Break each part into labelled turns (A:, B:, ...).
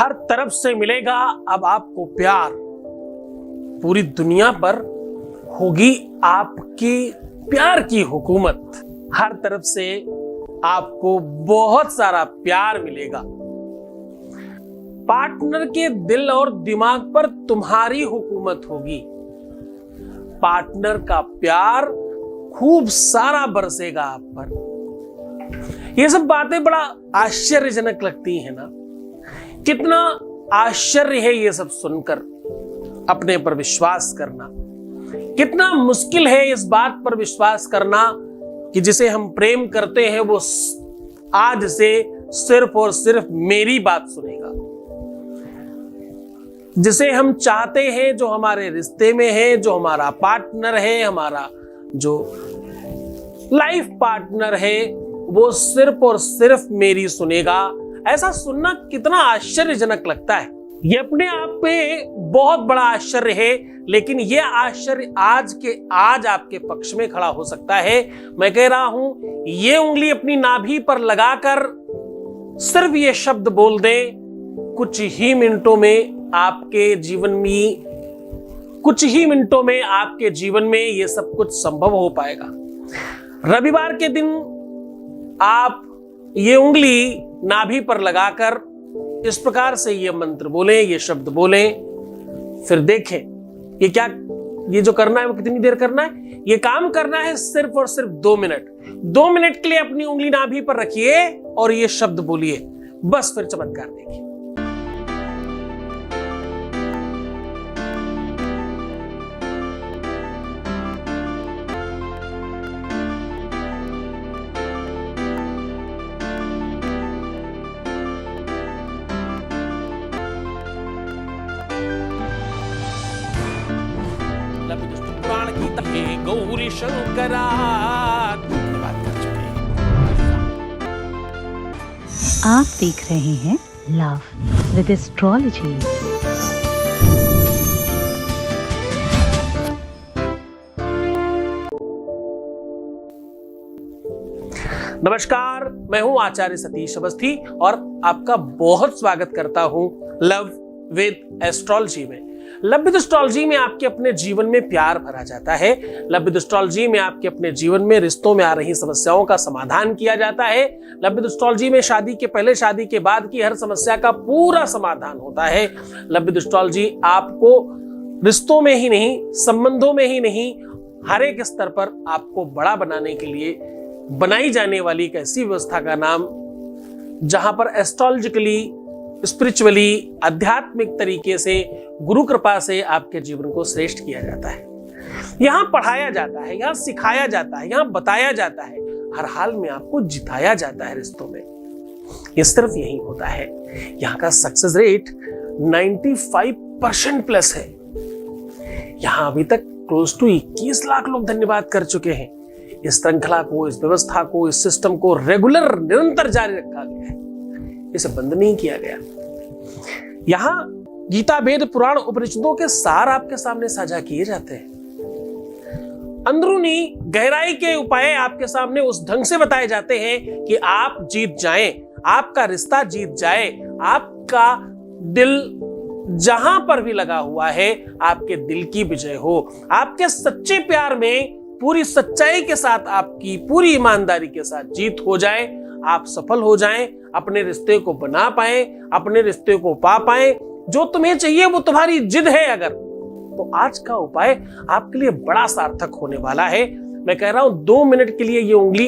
A: हर तरफ से मिलेगा अब आपको प्यार। पूरी दुनिया पर होगी आपकी प्यार की हुकूमत। हर तरफ से आपको बहुत सारा प्यार मिलेगा। पार्टनर के दिल और दिमाग पर तुम्हारी हुकूमत होगी। पार्टनर का प्यार खूब सारा बरसेगा आप पर। ये सब बातें बड़ा आश्चर्यजनक लगती हैं ना। कितना आश्चर्य है ये सब सुनकर अपने पर विश्वास करना। कितना मुश्किल है इस बात पर विश्वास करना कि जिसे हम प्रेम करते हैं वो आज से सिर्फ और सिर्फ मेरी बात सुनेगा। जिसे हम चाहते हैं, जो हमारे रिश्ते में है, जो हमारा पार्टनर है, हमारा जो लाइफ पार्टनर है, वो सिर्फ और सिर्फ मेरी सुनेगा। ऐसा सुनना कितना आश्चर्यजनक लगता है। ये अपने आप में बहुत बड़ा आश्चर्य है, लेकिन ये आश्चर्य आज आपके पक्ष में खड़ा हो सकता है। मैं कह रहा हूं, ये उंगली अपनी नाभि पर लगाकर सिर्फ ये शब्द बोल दें, कुछ ही मिनटों में आपके जीवन में ये सब कुछ संभव हो पाएगा। रविवार के दिन आप ये उंगली नाभि पर लगाकर इस प्रकार से ये मंत्र बोलें, ये शब्द बोलें, फिर देखें ये जो करना है वो कितनी देर करना है। ये काम करना है सिर्फ और सिर्फ 2 मिनट। 2 मिनट के लिए अपनी उंगली नाभि पर रखिए और ये शब्द बोलिए, बस फिर चमत्कार देखिए। पुराण की तहे गौरी शंकरा बात कर चुके हैं।
B: आप देख रहे हैं लव विद एस्ट्रोलॉजी।
A: नमस्कार, मैं हूं आचार्य सतीश अवस्थी और आपका बहुत स्वागत करता हूं लव विद एस्ट्रोलॉजी में। लव विद एस्ट्रोलॉजी में आपके अपने जीवन में प्यार भरा जाता है। लव विद एस्ट्रोलॉजी में आपके अपने जीवन में रिश्तों में आ रही समस्याओं का समाधान किया जाता है। लव विद एस्ट्रोलॉजी में शादी के पहले, शादी के बाद की हर समस्या का पूरा समाधान होता है। लव विद एस्ट्रोलॉजी आपको रिश्तों में ही नहीं, संबंधों में ही नहीं, हर एक स्तर पर आपको बड़ा बनाने के लिए बनाई जाने वाली एक ऐसी व्यवस्था का नाम, जहां पर एस्ट्रोलॉजिकली, स्पिरिचुअली, आध्यात्मिक तरीके से, गुरु कृपा से आपके जीवन को श्रेष्ठ किया जाता है। यहां पढ़ाया जाता है, यहां सिखाया जाता है, यहां बताया जाता है, हर हाल में आपको जिताया जाता है रिश्तों में। ये सिर्फ यही होता है। यहां का सक्सेस रेट 95% प्लस है। यहां अभी तक क्लोज टू 21 लाख लोग धन्यवाद कर चुके हैं। इस श्रृंखला को, इस व्यवस्था को, इस सिस्टम को रेगुलर, निरंतर जारी रखा गया है। इसे बंद नहीं किया गया। यहां गीता, वेद, पुराण, उपनिषदों के सार आपके सामने साझा किए जाते हैं। अंदरूनी गहराई के उपाय आपके सामने उस ढंग से बताए जाते हैं कि आप जीत जाएं, आपका रिश्ता जीत जाए, आपका दिल जहां पर भी लगा हुआ है, आपके दिल की विजय हो, आपके सच्चे प्यार में पूरी सच्चाई के साथ, आपकी पूरी ईमानदारी के साथ जीत हो जाए, आप सफल हो जाएं, अपने रिश्ते को बना पाए, अपने रिश्ते को पा पाए। जो तुम्हें चाहिए वो तुम्हारी जिद है अगर, तो आज का उपाय आपके लिए बड़ा सार्थक होने वाला है। मैं कह रहा हूं 2 मिनट के लिए ये उंगली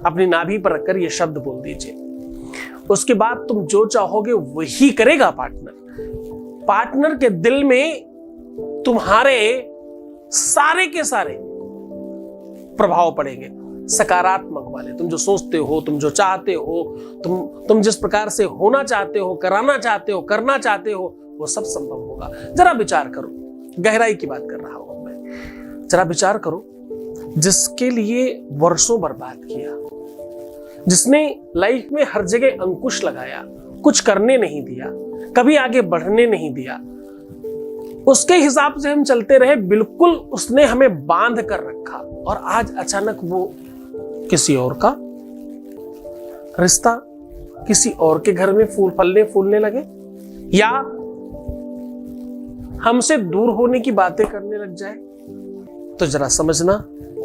A: अपनी नाभि पर रखकर ये शब्द बोल दीजिए। उसके बाद तुम जो चाहोगे वही करेगा पार्टनर। पार्टनर के दिल में तुम्हारे सारे के सारे प्रभाव पड़ेंगे, सकारात्मक वाले। तुम जो सोचते हो, तुम जो चाहते हो, तुम जिस प्रकार से होना चाहते हो, कराना चाहते हो, करना चाहते हो, वो सब संभव होगा। जरा विचार करो, गहराई की बात कर रहा हूं मैं। जरा विचार करो, जिसके लिए वर्षों बर्बाद किया, जिसने लाइफ में हर जगह अंकुश लगाया, कुछ करने नहीं दिया, कभी आगे बढ़ने नहीं दिया, उसके हिसाब से हम चलते रहे, बिल्कुल उसने हमें बांध कर रखा, और आज अचानक वो किसी और का रिश्ता किसी और के घर में फूल फूलने लगे, या हमसे दूर होने की बातें करने लग जाए, तो जरा समझना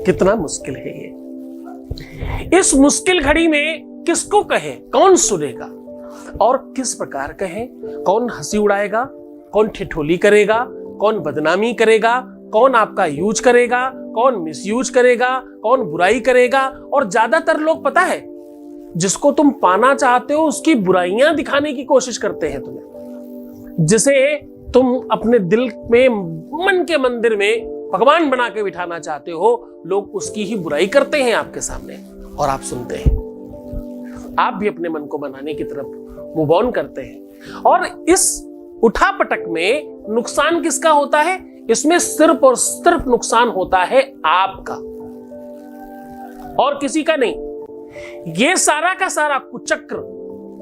A: कितना मुश्किल है ये। इस मुश्किल घड़ी में किसको कहे, कौन सुनेगा और किस प्रकार कहे, कौन हंसी उड़ाएगा, कौन ठिठोली करेगा, कौन बदनामी करेगा, कौन आपका यूज करेगा, कौन मिसयूज करेगा, कौन बुराई करेगा। और ज्यादातर लोग पता है, जिसको तुम पाना चाहते हो उसकी बुराइयां दिखाने की कोशिश करते हैं तुम्हें। जिसे तुम अपने दिल में, मन के मंदिर में भगवान बना के बिठाना चाहते हो, लोग उसकी ही बुराई करते हैं आपके सामने और आप सुनते हैं। आप भी अपने मन को बनाने की तरफ मूव ऑन करते हैं। और इस उठापटक में नुकसान किसका होता है? इसमें सिर्फ और सिर्फ नुकसान होता है आपका और किसी का नहीं। ये सारा का सारा कुचक्र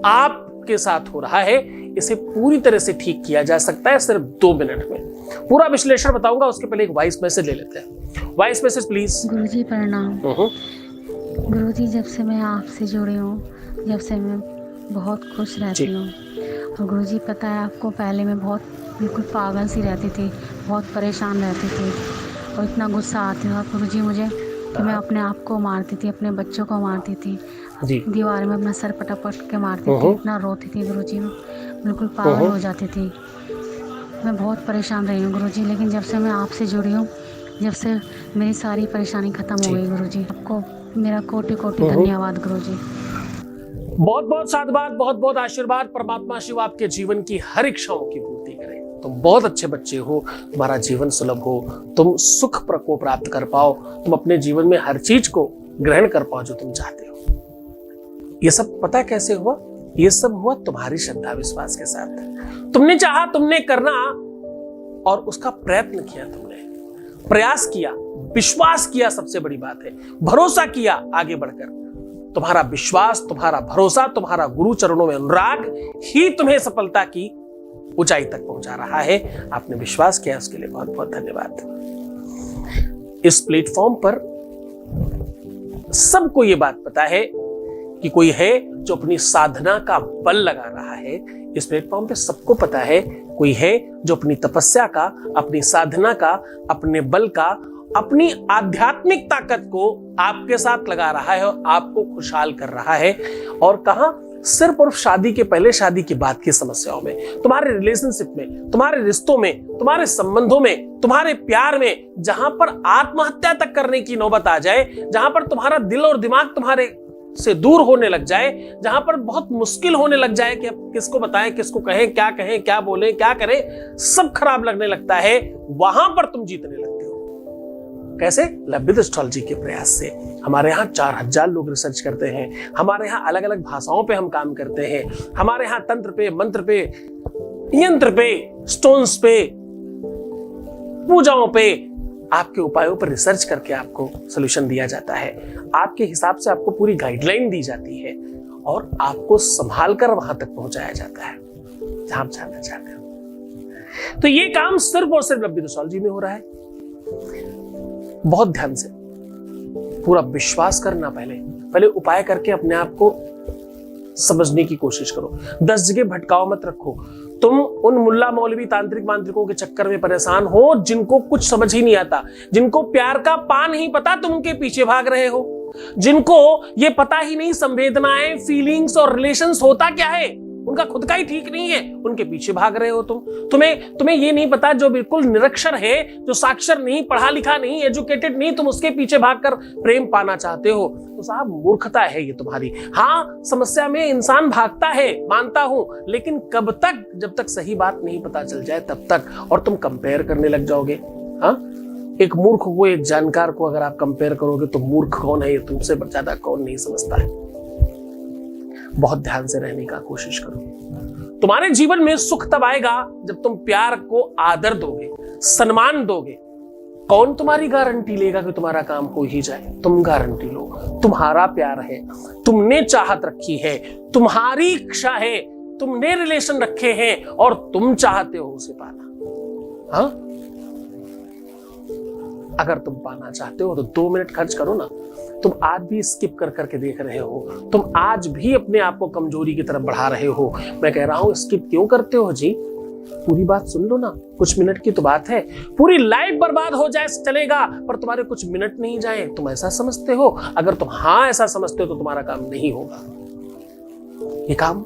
A: आपके साथ हो रहा है। इसे पूरी तरह से ठीक किया जा सकता है सिर्फ 2 मिनट में। पूरा विश्लेषण बताऊंगा, उसके पहले एक वॉइस मैसेज ले लेते हैं। Voice message please.
C: गुरुजी प्रणाम। गुरुजी, जब से मैं आपसे जुड़ी हूँ, जब से मैं बहुत खुश रहती हूँ। और गुरुजी पता है आपको, पहले मैं बहुत बिल्कुल पागल सी रहती थी, बहुत परेशान रहती थी और इतना गुस्सा आती था गुरुजी मुझे कि मैं अपने आप को मारती थी, अपने बच्चों को मारती थी, दीवार में अपना सर पटक के मारती थी, इतना रोती थी गुरुजी, मैं बिल्कुल पागल हो जाती थी। मैं बहुत परेशान रही हूँ गुरुजी, लेकिन जब से मैं आपसे जुड़ी हूँ, जब से मेरी सारी परेशानी खत्म हो गई गुरुजी। आपको मेरा कोटि कोटि धन्यवाद गुरुजी।
A: बहुत बहुत साधुवाद, बहुत बहुत आशीर्वाद। परमात्मा शिव आपके जीवन की हर इच्छाओं की पूर्ति करे। तुम बहुत अच्छे बच्चे हो, तुम्हारा जीवन सुलभ हो, तुम सुख को प्राप्त कर पाओ, तुम अपने जीवन में हर चीज को ग्रहण कर पाओ जो तुम चाहते हो। ये सब पता कैसे हुआ? ये सब हुआ तुम्हारी श्रद्धा विश्वास के साथ। तुमने चाहा, तुमने करना और उसका प्रयत्न किया, तुमने प्रयास किया, विश्वास किया, सबसे बड़ी बात है भरोसा किया आगे बढ़कर। तुम्हारा विश्वास, तुम्हारा भरोसा, तुम्हारा गुरु चरणों में अनुराग ही तुम्हें सफलता की ऊंचाई तक पहुंचा रहा है। आपने विश्वास किया, उसके लिए बहुत बहुत धन्यवाद। इस प्लेटफॉर्म पर सबको यह बात पता है कि कोई है जो अपनी साधना का बल लगा रहा है। इस प्लेटफॉर्म पे सबको पता है कोई है जो अपनी तपस्या का, अपनी साधना का, अपने बल का, अपनी आध्यात्मिक ताकत को आपके साथ लगा रहा है और आपको खुशहाल कर रहा है। और कहां? सिर्फ और शादी के पहले, शादी के बाद की समस्याओं में, तुम्हारे रिलेशनशिप में, तुम्हारे रिश्तों में, तुम्हारे संबंधों में, तुम्हारे प्यार में, जहां पर आत्महत्या तक करने की नौबत आ जाए, जहां पर तुम्हारा दिल और दिमाग तुम्हारे से दूर होने लग जाए, जहां पर बहुत मुश्किल होने लग जाए कि अब किसको बताएं, किसको कहें, क्या बोलें, क्या करें, सब खराब लगने लगता है, वहां पर तुम जीतने लगते हो। कैसे? लव्विद एस्ट्रोलॉजी के प्रयास से। हमारे यहाँ 4000 लोग रिसर्च करते हैं, हमारे यहाँ अलग अलग भाषाओं पे हम काम करते हैं, हमारे यहाँ तंत्र पे, मंत्र पे, यंत्र पे, स्टोन्स पे, पूजाओं पे, आपके उपायों पर रिसर्च करके आपको सॉल्यूशन दिया जाता है। आपके हिसाब से आपको पूरी गाइडलाइन दी जाती है और आपको संभाल कर वहां तक पहुंचाया जाता है जहां आप जाना चाहते हो। तो ये काम सिर्फ और सिर्फ लव्विद एस्ट्रोलॉजी में हो रहा है। बहुत ध्यान से पूरा विश्वास करना, पहले उपाय करके अपने आप को समझने की कोशिश करो। 10 जगह भटकाव मत रखो। तुम उन मुल्ला मौलवी तांत्रिक मांत्रिकों के चक्कर में परेशान हो जिनको कुछ समझ ही नहीं आता, जिनको प्यार का पा नहीं पता, तुम उनके पीछे भाग रहे हो, जिनको ये पता ही नहीं संवेदनाएं, फीलिंग्स और रिलेशंस होता क्या है, उनका खुद का ही ठीक नहीं है, उनके पीछे भाग रहे हो तुम। तुम्हें ये नहीं पता, जो बिल्कुल निरक्षर है, जो साक्षर नहीं, पढ़ा लिखा नहीं, एजुकेटेड नहीं, तुम उसके पीछे भागकर प्रेम पाना चाहते हो। तो साहब मूर्खता है ये तुम्हारी। हाँ, समस्या में इंसान भागता है, मानता हूं, लेकिन कब तक? जब तक सही बात नहीं पता चल जाए तब तक। और तुम कंपेयर करने लग जाओगे। हाँ, एक मूर्ख को एक जानकार को अगर आप कंपेयर करोगे तो मूर्ख कौन है ये तुमसे ज्यादा कौन नहीं समझता है। बहुत ध्यान से रहने का कोशिश करो। तुम्हारे जीवन में सुख तब आएगा जब तुम प्यार को आदर दोगे, सम्मान दोगे। कौन तुम्हारी गारंटी लेगा कि तुम्हारा काम हो ही जाए? तुम गारंटी लो। तुम्हारा प्यार है, तुमने चाहत रखी है, तुम्हारी इच्छा है, तुमने रिलेशन रखे हैं और तुम चाहते हो उसे पाना। हाँ, अगर तुम पाना चाहते हो तो 2 मिनट खर्च करो ना। तुम आज भी स्किप कर करके देख रहे हो, तुम आज भी अपने आप को कमजोरी की तरफ बढ़ा रहे हो। मैं कह रहा हूं स्किप क्यों करते हो जी? पूरी बात सुन लो ना, कुछ मिनट की तो बात है। पूरी लाइफ बर्बाद हो जाए चलेगा, पर तुम्हारे कुछ मिनट नहीं जाए, तुम ऐसा समझते हो? अगर तुम हाँ ऐसा समझते हो तो तुम्हारा काम नहीं होगा। ये काम,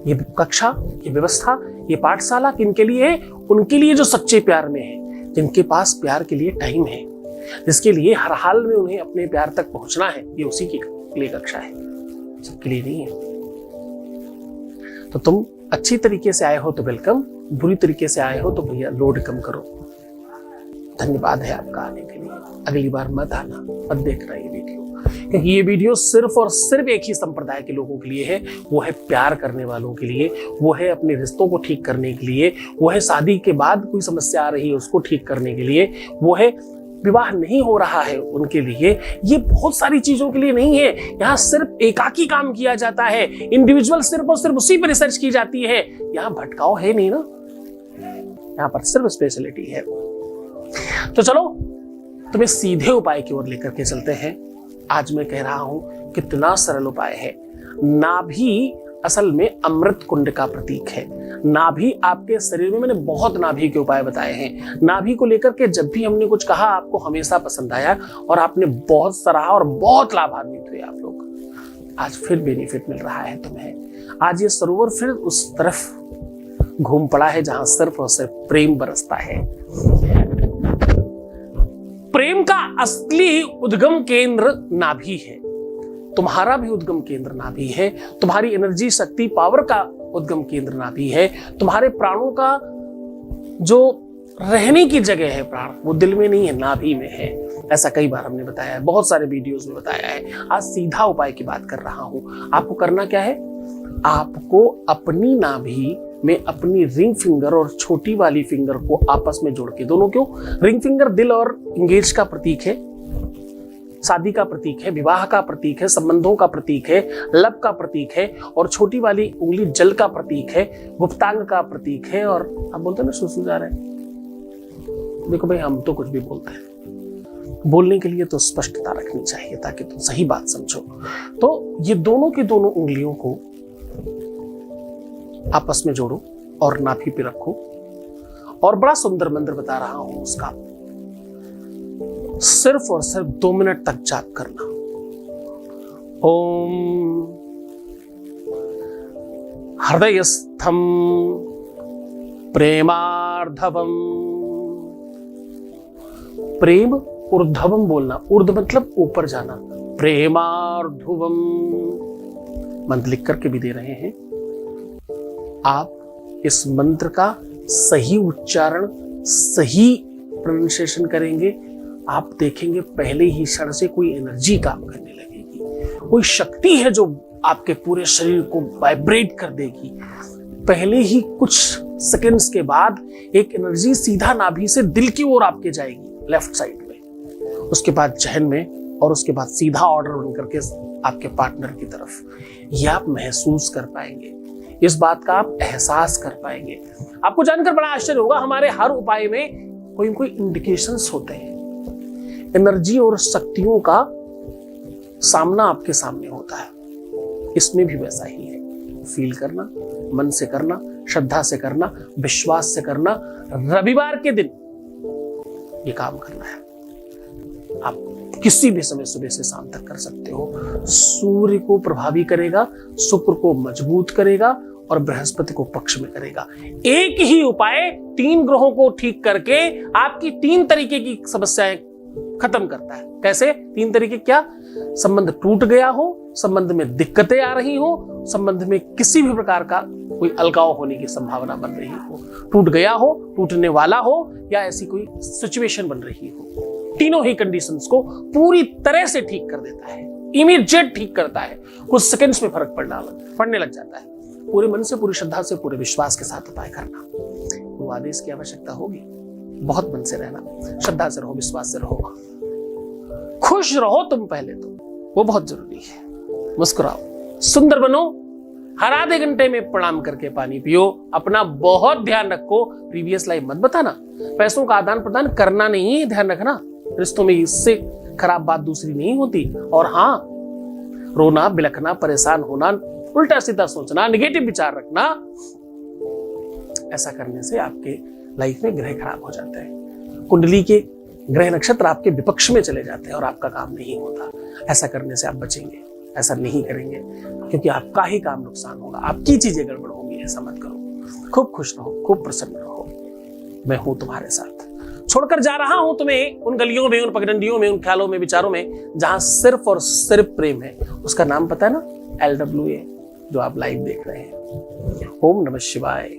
A: ये कक्षा, ये व्यवस्था, ये पाठशाला किनके लिए है? उनके लिए जो सच्चे प्यार में है, जिनके पास प्यार के लिए टाइम है, जिसके लिए हर हाल में उन्हें अपने प्यार तक पहुंचना है। ये उसी के लिए कक्षा है, सबके लिए नहीं है। तो तुम अच्छी तरीके से आए हो तो वेलकम, बुरी तरीके से आए हो तो भैया लोड कम करो। धन्यवाद है आपका आने के लिए। अगली बार मत आना, मत देखना ये वीडियो, क्योंकि ये वीडियो सिर्फ और सिर्फ एक ही संप्रदाय के लोगों के लिए है। वो है प्यार करने वालों के लिए, वो है अपने रिश्तों को ठीक करने के लिए, वो है शादी के बाद कोई समस्या आ रही है उसको ठीक करने के लिए, वो है विवाह नहीं हो रहा है उनके लिए। ये बहुत सारी चीजों के लिए नहीं है। यहाँ सिर्फ एकाकी काम किया जाता है, इंडिविजुअल सिर्फ और सिर्फ उसी पर रिसर्च की जाती है। यहाँ भटकाव है नहीं ना, यहाँ पर सिर्फ स्पेशलिटी है। तो चलो तुम्हें सीधे उपाय की ओर लेकर के चलते हैं। आज मैं कह रहा हूं कितना सरल उपाय है। नाभि असल में अमृत कुंड का प्रतीक है। नाभि आपके शरीर में, मैंने बहुत नाभि के उपाय बताए हैं। नाभि को लेकर के जब भी हमने कुछ कहा आपको हमेशा पसंद आया और आपने बहुत सराहा और बहुत लाभान्वित हुए आप लोग। आज फिर बेनिफिट मिल रहा है तुम्हें। आज ये सरोवर फिर उस तरफ घूम पड़ा है जहां सिर्फ और सिर्फ प्रेम बरसता है। प्रेम का असली उद्गम केंद्र नाभि है। तुम्हारा भी उद्गम केंद्र नाभि है। तुम्हारी एनर्जी, शक्ति, पावर का उद्गम केंद्र नाभि है। तुम्हारे प्राणों का जो रहने की जगह है, प्राण, वो दिल में नहीं है, नाभि में है। ऐसा कई बार हमने बताया है, बहुत सारे वीडियोस में बताया है। आज सीधा उपाय की बात कर रहा हूं। आपको करना क्या है? आपको अपनी नाभि में अपनी रिंग फिंगर और छोटी वाली फिंगर को आपस में जोड़ के, दोनों क्यों? रिंग फिंगर दिल और इंगेज का प्रतीक है, शादी का प्रतीक है, विवाह का प्रतीक है, संबंधों का प्रतीक है, लव का प्रतीक है, और छोटी वाली उंगली जल का प्रतीक है, गुप्तांग का प्रतीक है। और आप बोलते हैं ना सुसु जा रहे हैं। देखो भाई, हम तो कुछ भी बोलते हैं, बोलने के लिए तो स्पष्टता रखनी चाहिए ताकि तुम सही बात समझो। तो ये दोनों की दोनों उंगलियों को आपस में जोड़ो और नाभि पे रखो, और बड़ा सुंदर मंत्र बता रहा हूं उसका सिर्फ और सिर्फ 2 मिनट तक जाप करना। ओम हृदयस्थम प्रेमार्धवम। प्रेम ऊर्ध्वम बोलना, ऊर्ध मतलब ऊपर जाना, प्रेमार्धवम। मंत्र लिख करके भी दे रहे हैं आप। इस मंत्र का सही उच्चारण, सही प्रोनाउंसिएशन करेंगे, आप देखेंगे पहले ही क्षण से कोई एनर्जी काम करने लगेगी। कोई शक्ति है जो आपके पूरे शरीर को वाइब्रेट कर देगी। पहले ही कुछ सेकंड्स के बाद एक एनर्जी सीधा नाभि से दिल की ओर आपके जाएगी, लेफ्ट साइड में, उसके बाद जहन में, और उसके बाद सीधा ऑर्डर बन करके आपके पार्टनर की तरफ। यह आप महसूस कर पाएंगे, इस बात का आप एहसास कर पाएंगे। आपको जानकर बड़ा आश्चर्य होगा, हमारे हर उपाय में कोई कोई इंडिकेशंस होते हैं। एनर्जी और शक्तियों का सामना आपके सामने होता है, इसमें भी वैसा ही है। फील करना, मन से करना, श्रद्धा से करना, विश्वास से करना। रविवार के दिन ये काम करना है। आप किसी भी समय सुबह से शाम तक कर सकते हो। सूर्य को प्रभावी करेगा, शुक्र को मजबूत करेगा और बृहस्पति को पक्ष में करेगा। एक ही उपाय 3 ग्रहों को ठीक करके आपकी 3 तरीके की समस्याएं खत्म करता है। कैसे? 3 तरीके क्या? संबंध टूट गया हो, संबंध में दिक्कतें आ रही हो, संबंध में किसी भी प्रकार का कोई अलगाव होने की संभावना बन रही हो, टूट गया हो, टूटने वाला हो, या ऐसी कोई सिचुएशन बन रही हो। तीनों ही कंडीशंस को पूरी तरह से ठीक कर देता है, इमीडिएट ठीक करता है। कुछ सेकंड्स में फर्क पड़ने लग जाता है। पूरे मन से, पूरी श्रद्धा से, पूरे विश्वास के साथ उपाय करना। वो आदेश की आवश्यकता होगी। बहुत मन से रहना, श्रद्धा से रहो, विश्वास से रहो, खुश रहो तुम पहले तो, वो बहुत जरूरी है। मुस्कुराओ, सुंदर बनो, हर आधे घंटे में प्रणाम करके पानी पियो। अपना बहुत ध्यान रखो, प्रीवियस लाइफ मत बताना। पैसों का आदान प्रदान करना नहीं, ध्यान रखना। रिश्तों में इससे खराब बात दूसरी नहीं होती। और हाँ, रोना, बिलखना, परेशान होना, उल्टा सीधा सोचना, निगेटिव विचार रखना, ऐसा करने से आपके लाइफ में ग्रह खराब हो जाते हैं। कुंडली के ग्रह नक्षत्र आपके विपक्ष में चले जाते हैं और आपका काम नहीं होता। ऐसा करने से आप बचेंगे, ऐसा नहीं करेंगे, क्योंकि आपका ही काम नुकसान होगा, आपकी चीजें गड़बड़ होंगी। ऐसा मत करो। खूब खुश रहो, खूब प्रसन्न रहो। मैं हूं तुम्हारे साथ। छोड़कर जा रहा हूं तुम्हें उन गलियों में, उन पगडंडियों में, उन ख्यालों में, विचारों में जहां सिर्फ और सिर्फ प्रेम है। उसका नाम पता है ना? LWA, जो आप लाइव देख रहे हैं। ओम नमः शिवाय।